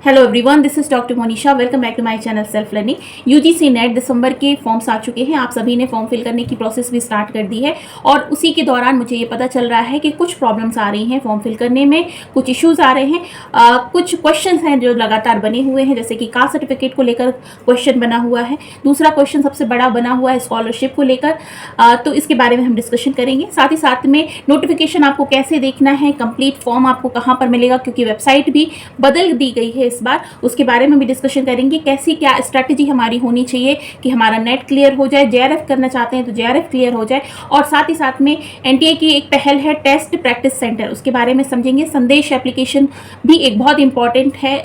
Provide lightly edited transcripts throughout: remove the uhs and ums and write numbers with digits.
Hello everyone, this is doctor Monisha. Welcome back to my channel self learning. UGC NET दिसंबर के forms आ चुके हैं। आप सभी ने फॉर्म फिल करने की प्रोसेस भी स्टार्ट कर दी है और उसी के दौरान मुझे ये पता चल रहा है कि कुछ प्रॉब्लम्स आ रही हैं फॉर्म फिल करने में, कुछ इश्यूज आ रहे हैं। कुछ क्वेश्चंस हैं जो लगातार बने हुए हैं, जैसे कि कास्ट सर्टिफिकेट को लेकर क्वेश्चन बना हुआ है। दूसरा क्वेश्चन सबसे बड़ा बना हुआ है स्कॉलरशिप को लेकर, तो इसके बारे में हम डिस्कशन करेंगे। साथ ही साथ में नोटिफिकेशन आपको कैसे देखना है, कंप्लीट फॉर्म आपको कहाँ पर मिलेगा, क्योंकि वेबसाइट भी बदल दी गई है इस बार, उसके बारे में भी डिस्कशन करेंगे। कैसी क्या स्ट्रैटेजी हमारी होनी चाहिए कि हमारा नेट क्लियर हो जाए, जेआरएफ करना चाहते हैं तो जेआरएफ क्लियर हो जाए। और साथ ही साथ में एनटीए की एक पहल है टेस्ट प्रैक्टिस सेंटर, उसके बारे में समझेंगे। संदेश एप्लीकेशन भी एक बहुत इंपॉर्टेंट है,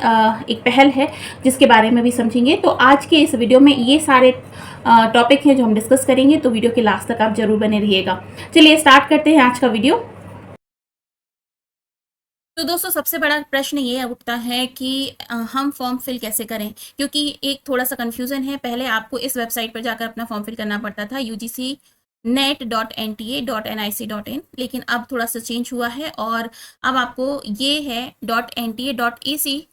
एक पहल है जिसके बारे में भी समझेंगे। तो आज के इस वीडियो में ये सारे टॉपिक हैं जो हम डिस्कस करेंगे, तो वीडियो के लास्ट तक आप जरूर बने रहिएगा। चलिए स्टार्ट करते हैं आज का वीडियो। तो दोस्तों, सबसे बड़ा प्रश्न ये उठता है कि हम फॉर्म फिल कैसे करें, क्योंकि एक थोड़ा सा कन्फ्यूजन है। पहले आपको इस वेबसाइट पर जाकर अपना फॉर्म फिल करना पड़ता था, UGCnet.nta.nic.in, लेकिन अब थोड़ा सा चेंज हुआ है और अब आपको ये है .nta.ac.in,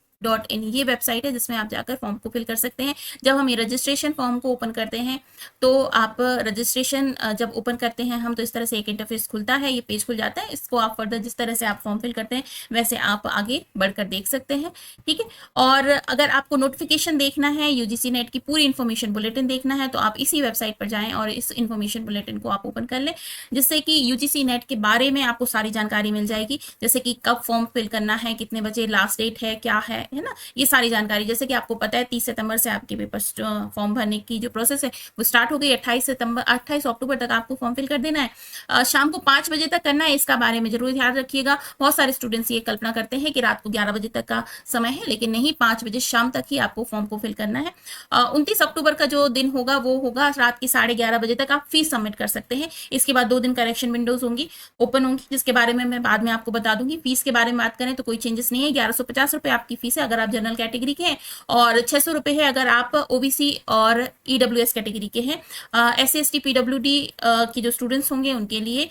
ये वेबसाइट है जिसमें आप जाकर फॉर्म को फिल कर सकते हैं। जब हम ये रजिस्ट्रेशन फॉर्म को ओपन करते हैं तो आप रजिस्ट्रेशन जब ओपन करते हैं हम, तो इस तरह से एक इंटरफेस खुलता है, ये पेज खुल जाता है। इसको आप फर्दर जिस तरह से आप फॉर्म फिल करते हैं वैसे आप आगे बढ़कर देख सकते हैं, ठीक है। और अगर आपको नोटिफिकेशन देखना है, यूजीसी नेट की पूरी इन्फॉर्मेशन बुलेटिन देखना है, तो आप इसी वेबसाइट पर जाएं और इस इन्फॉर्मेशन बुलेटिन को आप ओपन कर लें, जिससे कि यूजीसी नेट के बारे में आपको सारी जानकारी मिल जाएगी। जैसे कि कब फॉर्म फिल करना है, कितने बजे लास्ट डेट है, क्या है ना, ये सारी जानकारी। जैसे कि आपको पता है 30 सितंबर से आपके पेपर फॉर्म भरने की जो प्रोसेस है वो स्टार्ट हो गई। 28 अक्टूबर तक आपको फॉर्म फिल कर देना है। शाम को 5 बजे तक करना है, इसका बारे में जरूर ध्यान रखिएगा। बहुत सारे स्टूडेंट्स ये कल्पना करते हैं कि रात को 11 बजे तक का समय है, लेकिन नहीं, 5 बजे शाम तक ही आपको फॉर्म को फिल करना है। 29 अक्टूबर का जो दिन होगा वो होगा रात की 11:30 बजे तक आप फीस सबमिट कर सकते हैं। इसके बाद 2 दिन करेक्शन विंडोज होंगी, ओपन होंगी, जिसके बारे में मैं बाद में आपको बता दूंगी। फीस के बारे में बात करें तो कोई चेंजेस नहीं है। 1150 रुपए आपकी फीस है अगर आप जनरल कैटेगरी के हैं, और 600 रुपए है अगर आप ओबीसी और ईडब्ल्यूएस कैटेगरी के हैं। SC ST PWD की जो स्टूडेंट्स होंगे उनके लिए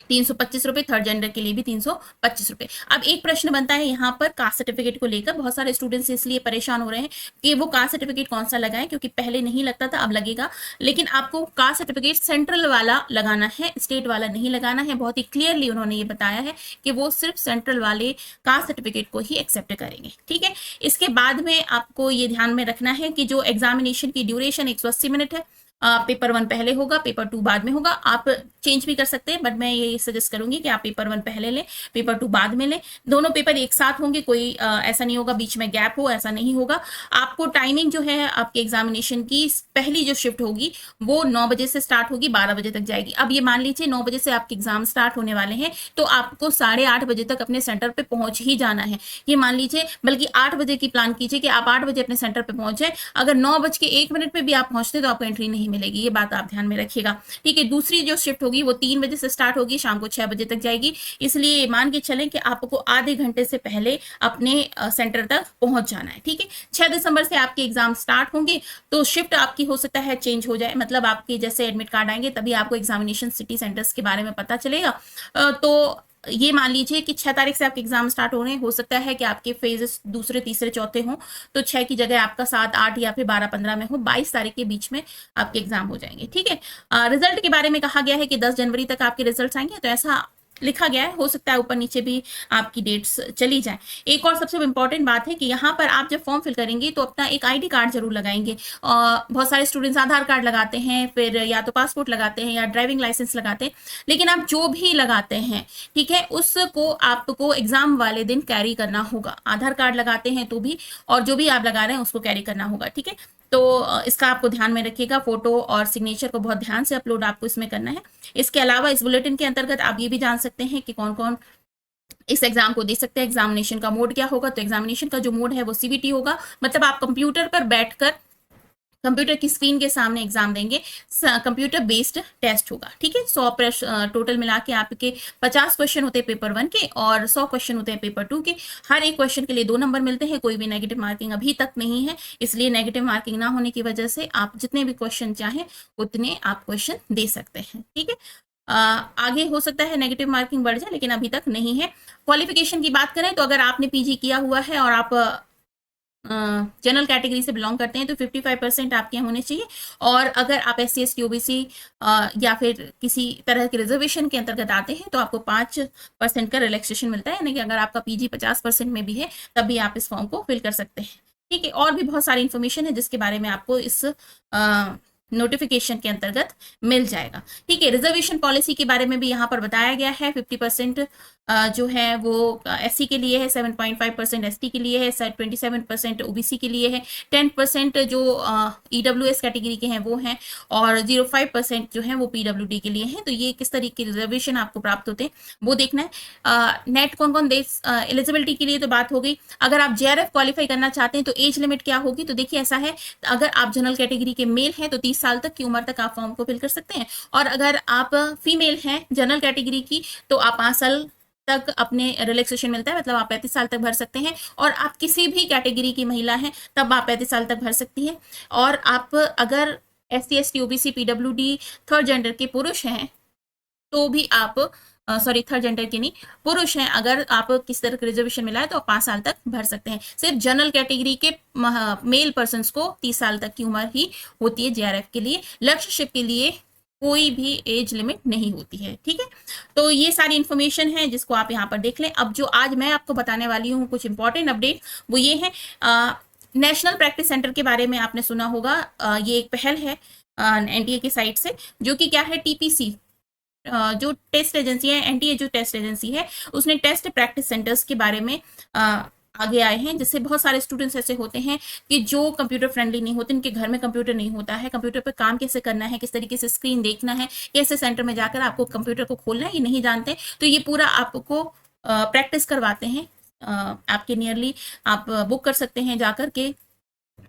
325 रुपए, थर्ड जेंडर के लिए भी 325 रुपए। अब एक प्रश्न बनता है यहाँ पर कास्ट सर्टिफिकेट को लेकर। बहुत सारे स्टूडेंट्स इसलिए परेशान हो रहे हैं कि वो कास्ट सर्टिफिकेट कौन सा लगाएं, क्योंकि पहले नहीं लगता था, अब लगेगा। लेकिन आपको कास्ट सर्टिफिकेट सेंट्रल वाला लगाना है, स्टेट वाला नहीं लगाना है। बहुत ही क्लियरली उन्होंने ये बताया है कि वो सिर्फ सेंट्रल वाले कास्ट सर्टिफिकेट को ही एक्सेप्ट करेंगे, ठीक है। इसके बाद में आपको ये ध्यान में रखना है कि जो एग्जामिनेशन की ड्यूरेशन 180 मिनट है। पेपर 1 पहले होगा, पेपर 2 बाद में होगा। आप चेंज भी कर सकते हैं, बट मैं ये सजेस्ट करूंगी कि आप पेपर 1 पहले लें, पेपर 2 बाद में लें। दोनों पेपर एक साथ होंगे, कोई ऐसा नहीं होगा बीच में गैप हो, ऐसा नहीं होगा। आपको टाइमिंग जो है आपके एग्जामिनेशन की, पहली जो शिफ्ट होगी वो 9 बजे से स्टार्ट होगी, 12 बजे तक जाएगी। अब ये मान लीजिए 9 बजे से आपके एग्जाम स्टार्ट होने वाले हैं, तो आपको 8:30 बजे तक अपने सेंटर पे पहुंच ही जाना है। ये मान लीजिए, बल्कि 8 बजे की प्लान कीजिए कि आप 8 बजे अपने सेंटर पे पहुंच जाए। अगर 9:01 पे भी आप पहुंचते तो आपको एंट्री नहीं मिलेगी, ये बात आप ध्यान में रखिएगा, ठीक है। दूसरी जो शिफ्ट होगी वो 3 बजे से स्टार्ट होगी, शाम को 6 बजे तक जाएगी। इसलिए मान के चलें कि आपको आधे घंटे से पहले अपने सेंटर तक पहुंच जाना है, ठीक है। 6 दिसंबर से आपके एग्जाम स्टार्ट होंगे, तो शिफ्ट आपकी हो सकता है चेंज हो जाए, मतलब आपके जैसे एडमिट कार्ड आएंगे तभी आपको एग्जामिनेशन सिटी सेंटर्स के बारे में पता चलेगा। तो ये मान लीजिए कि 6 तारीख से आपके एग्जाम स्टार्ट हो रहे हैं। हो सकता है कि आपके फेजेस दूसरे, तीसरे, चौथे हों, तो 6 की जगह आपका 7, 8 या फिर 12, 15 में हो। 22 तारीख के बीच में आपके एग्जाम हो जाएंगे, ठीक है। रिजल्ट के बारे में कहा गया है कि 10 जनवरी तक आपके रिजल्ट आएंगे, तो ऐसा लिखा गया है। हो सकता है ऊपर नीचे भी आपकी डेट्स चली जाए। एक और सबसे इंपॉर्टेंट बात है कि यहाँ पर आप जब फॉर्म फिल करेंगे तो अपना एक आईडी कार्ड जरूर लगाएंगे। बहुत सारे स्टूडेंट्स आधार कार्ड लगाते हैं, फिर या तो पासपोर्ट लगाते हैं या ड्राइविंग लाइसेंस लगाते हैं। लेकिन आप जो भी लगाते हैं, ठीक है, उसको आपको एग्जाम वाले दिन कैरी करना होगा। आधार कार्ड लगाते हैं तो भी, और जो भी आप लगा रहे हैं उसको कैरी करना होगा, ठीक है। तो इसका आपको ध्यान में रखिएगा। फोटो और सिग्नेचर को बहुत ध्यान से अपलोड आपको इसमें करना है। इसके अलावा इस बुलेटिन के अंतर्गत आप ये भी जान सकते हैं कि कौन कौन इस एग्जाम को दे सकते हैं। एग्जामिनेशन का मोड क्या होगा, तो एग्जामिनेशन का जो मोड है वो सीबीटी होगा, मतलब आप कंप्यूटर पर बैठकर कंप्यूटर की स्क्रीन के सामने एग्जाम देंगे। कंप्यूटर बेस्ड टेस्ट होगा, ठीक है। 100 प्रश्न टोटल मिला के आपके 50 क्वेश्चन होते हैं पेपर 1 के और 100 क्वेश्चन होते हैं पेपर 2 के। हर एक क्वेश्चन के लिए 2 नंबर मिलते हैं। कोई भी नेगेटिव मार्किंग अभी तक नहीं है, इसलिए नेगेटिव मार्किंग ना होने की वजह से आप जितने भी क्वेश्चन चाहें उतने आप क्वेश्चन दे सकते हैं, ठीक है। आगे हो सकता है नेगेटिव मार्किंग बढ़ जाए, लेकिन अभी तक नहीं है। क्वालिफिकेशन की बात करें तो अगर आपने पीजी किया हुआ है और आप जनरल कैटेगरी से बिलोंग करते हैं तो 55% आपके यहाँ होने चाहिए। और अगर आप SC ST OBC या फिर किसी तरह के रिजर्वेशन के अंतर्गत आते हैं तो आपको 5% का रिलैक्सेशन मिलता है, यानी कि अगर आपका पीजी 50% में भी है तब भी आप इस फॉर्म को फिल कर सकते हैं। ठीक है, और भी बहुत सारी इन्फॉर्मेशन है जिसके बारे में आपको इस नोटिफिकेशन के अंतर्गत मिल जाएगा। ठीक है, रिजर्वेशन पॉलिसी के बारे में भी यहाँ पर बताया गया है। 50% जो है वो SC के लिए है, 7.5% ST के लिए है, 27% OBC के लिए है, 10% जो EWS कैटेगरी के हैं वो हैं, और 0.5% जो है वो PWD के लिए है। तो ये किस तरीके के रिजर्वेशन आपको प्राप्त होते हैं वो देखना है। नेट कौन कौन दे, एलिजिबिलिटी के लिए तो बात हो गई। अगर आप JRF क्वालिफाई करना चाहते हैं तो एज लिमिट क्या होगी, तो देखिए ऐसा है, अगर आप जनरल कैटेगरी के मेल हैं तो 30 साल तक की उम्र तक आप फॉर्म को फिल कर सकते हैं, और अगर आप फीमेल हैं जनरल कैटेगरी की तो आप 5 साल तक अपने रिलैक्सेशन मिलता है, मतलब आप 35 साल तक भर सकते हैं। और आप किसी भी कैटेगरी की महिला हैं तब आप 35 साल तक भर सकती हैं। और आप अगर SC ST OBC PWD third gender के पुरुष हैं तो भी आप सॉरी थर्ड जेंडर के नहीं, पुरुष हैं, अगर आप किस तरह का रिजर्वेशन मिला है तो आप 5 साल तक भर सकते हैं। सिर्फ जनरल कैटेगरी के मेल पर्सन को 30 साल तक की उम्र ही होती है JRF के लिए। लक्ष्यशिप के लिए कोई भी एज लिमिट नहीं होती है। ठीक है, तो ये सारी इंफॉर्मेशन है जिसको आप यहाँ पर देख लें। अब जो आज मैं आपको बताने वाली हूँ कुछ इंपॉर्टेंट अपडेट, वो ये है नेशनल प्रैक्टिस सेंटर के बारे में आपने सुना होगा। ये एक पहल है NTA की साइड से, जो कि क्या है, TPC जो टेस्ट एजेंसी है, NTA जो टेस्ट एजेंसी है, उसने टेस्ट प्रैक्टिस सेंटर्स के बारे में आगे आए हैं, जिससे बहुत सारे स्टूडेंट्स ऐसे होते हैं कि जो कंप्यूटर फ्रेंडली नहीं होते, उनके घर में कंप्यूटर नहीं होता है, कंप्यूटर पर काम कैसे करना है, किस तरीके से स्क्रीन देखना है, कैसे सेंटर में जाकर आपको कंप्यूटर को खोलना है, ये नहीं जानते। तो ये पूरा आपको प्रैक्टिस करवाते हैं। आपके नियरली आप बुक कर सकते हैं जाकर के,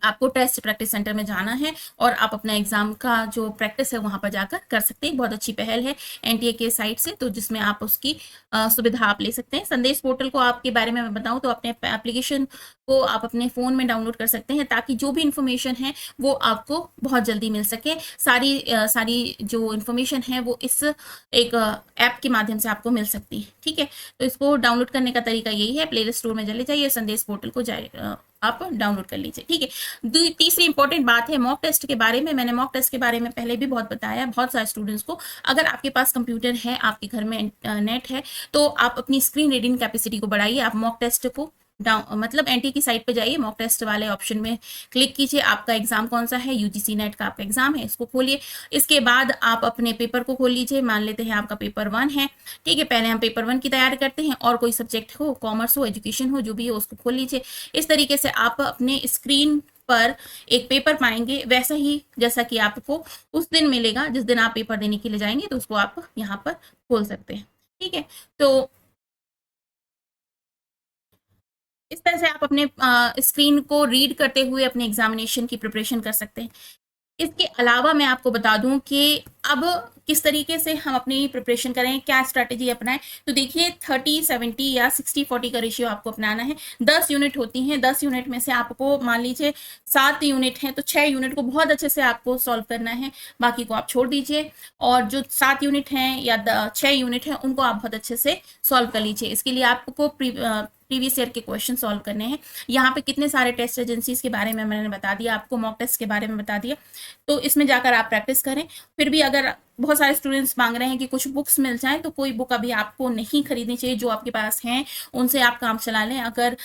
आपको टेस्ट प्रैक्टिस सेंटर में जाना है और आप अपना एग्जाम का जो प्रैक्टिस है वहां पर जाकर कर सकते हैं। बहुत अच्छी पहल है NTA के साइड से, तो जिसमें आप उसकी सुविधा आप ले सकते हैं। संदेश पोर्टल को आपके बारे में मैं बताऊं तो अपने एप्लीकेशन को आप अपने फोन में डाउनलोड कर सकते हैं, ताकि जो भी इंफॉर्मेशन है वो आपको बहुत जल्दी मिल सके। सारी जो इंफॉर्मेशन है वो इस एक ऐप के माध्यम से आपको मिल सकती है। ठीक है, तो इसको डाउनलोड करने का तरीका यही है, प्ले स्टोर में चले जाइए, संदेश पोर्टल को आप डाउनलोड कर लीजिए। ठीक है, तीसरी इंपॉर्टेंट बात है मॉक टेस्ट के बारे में। मैंने मॉक टेस्ट के बारे में पहले भी बहुत बताया बहुत सारे स्टूडेंट्स को। अगर आपके पास कंप्यूटर है, आपके घर में नेट है, तो आप अपनी स्क्रीन रीडिंग कैपेसिटी को बढ़ाइए। आप मॉक टेस्ट को मतलब NTA की साइट पे जाइए, मॉक टेस्ट वाले ऑप्शन में क्लिक कीजिए। आपका एग्जाम कौन सा है, UGC नेट का आपका एग्जाम है, इसको खोलिए। इसके बाद आप अपने पेपर को खोल लीजिए। मान लेते हैं आपका पेपर 1 है। ठीक है, पहले हम पेपर 1 की तैयारी करते हैं, और कोई सब्जेक्ट हो, कॉमर्स हो, एजुकेशन हो, जो भी हो उसको खोल लीजिए। इस तरीके से आप अपने स्क्रीन पर एक पेपर पाएंगे, वैसा ही जैसा कि आपको उस दिन मिलेगा जिस दिन आप पेपर देने के लिए जाएंगे, तो उसको आप यहाँ पर खोल सकते हैं। ठीक है, तो इस तरह से आप अपने स्क्रीन को रीड करते हुए अपने एग्जामिनेशन की प्रिपरेशन कर सकते हैं। इसके अलावा मैं आपको बता दूं कि अब किस तरीके से हम अपनी प्रिपरेशन करें, क्या स्ट्रैटेजी अपनाएं। तो देखिए 30-70 या 60-40 का रेशियो आपको अपनाना है। 10 यूनिट होती हैं, 10 यूनिट में से आपको मान लीजिए 7 यूनिट हैं, तो 6 यूनिट को बहुत अच्छे से आपको सॉल्व करना है, बाकी को आप छोड़ दीजिए। और जो 7 यूनिट हैं या 6 यूनिट हैं उनको आप बहुत अच्छे से सॉल्व कर लीजिए। इसके लिए आपको प्रीवियस ईयर के क्वेश्चन सॉल्व करने हैं। यहाँ पे कितने सारे टेस्ट एजेंसीज के बारे में मैंने बता दिया, आपको मॉक टेस्ट के बारे में बता दिया, तो इसमें जाकर आप प्रैक्टिस करें। फिर भी अगर बहुत सारे स्टूडेंट्स मांग रहे हैं कि कुछ बुक्स मिल जाएं, तो कोई बुक अभी आपको नहीं खरीदनी चाहिए, जो आपके पास हैं उनसे आप काम चला लें। अगर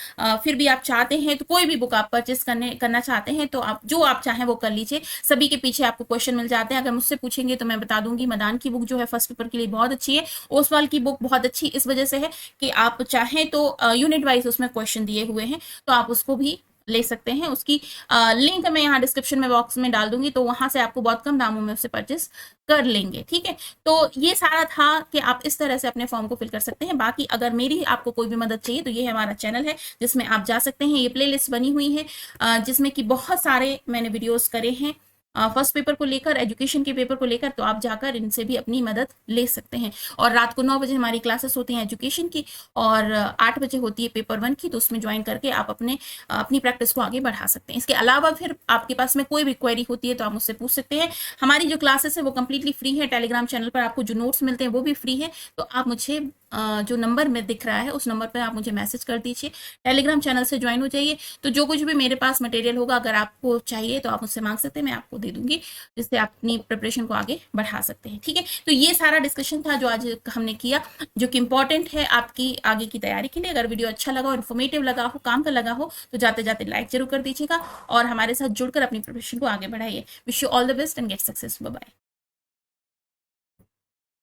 फिर भी आप चाहते हैं तो कोई भी बुक आप परचेस करना चाहते हैं तो आप जो आप चाहें वो कर लीजिए। सभी के पीछे आपको क्वेश्चन मिल जाते हैं। अगर मुझसे पूछेंगे तो मैं बता दूंगी, मदान की बुक जो है फर्स्ट पेपर के लिए बहुत अच्छी है। ओसवाल की बुक बहुत अच्छी इस वजह से है कि आप चाहें तो यूनिट वाइज उसमें क्वेश्चन दिए हुए हैं, तो आप उसको भी ले सकते हैं। उसकी लिंक मैं यहाँ डिस्क्रिप्शन में बॉक्स में डाल दूंगी, तो वहां से आपको बहुत कम दामों में उसे परचेस कर लेंगे। ठीक है, तो ये सारा था कि आप इस तरह से अपने फॉर्म को फिल कर सकते हैं। बाकी अगर मेरी आपको कोई भी मदद चाहिए तो ये हमारा चैनल है जिसमें आप जा सकते हैं। ये प्लेलिस्ट बनी हुई है जिसमें कि बहुत सारे मैंने वीडियोस करे हैं फर्स्ट पेपर को लेकर, एजुकेशन के पेपर को लेकर, तो आप जाकर इनसे भी अपनी मदद ले सकते हैं। और रात को 9 बजे हमारी क्लासेस होती हैं एजुकेशन की, और 8 बजे होती है पेपर 1 की, तो उसमें ज्वाइन करके आप अपनी प्रैक्टिस को आगे बढ़ा सकते हैं। इसके अलावा फिर आपके पास में कोई भी क्वेरी होती है तो आप मुझसे पूछ सकते हैं। हमारी जो क्लासेस है वो कंप्लीटली फ्री है। टेलीग्राम चैनल पर आपको जो नोट्स मिलते हैं वो भी फ्री है। तो आप मुझे जो नंबर में दिख रहा है उस नंबर पर आप मुझे मैसेज कर दीजिए, टेलीग्राम चैनल से ज्वाइन हो जाइए। तो जो कुछ भी मेरे पास मटेरियल होगा, अगर आपको चाहिए तो आप मुझसे मांग सकते हैं, मैं आपको दे दूंगी, जिससे आप अपनी प्रिपरेशन को आगे बढ़ा सकते हैं। ठीक है, तो ये सारा डिस्कशन था जो आज हमने किया, जो कि इंपॉर्टेंट है आपकी आगे की तैयारी के लिए। अगर वीडियो अच्छा लगा हो, इन्फॉर्मेटिव लगा हो, काम का लगा हो, तो जाते जाते लाइक जरूर कर दीजिएगा और हमारे साथ जुड़कर अपनी प्रिपरेशन को आगे बढ़ाइए। Wish you all the best and get success. Bye bye.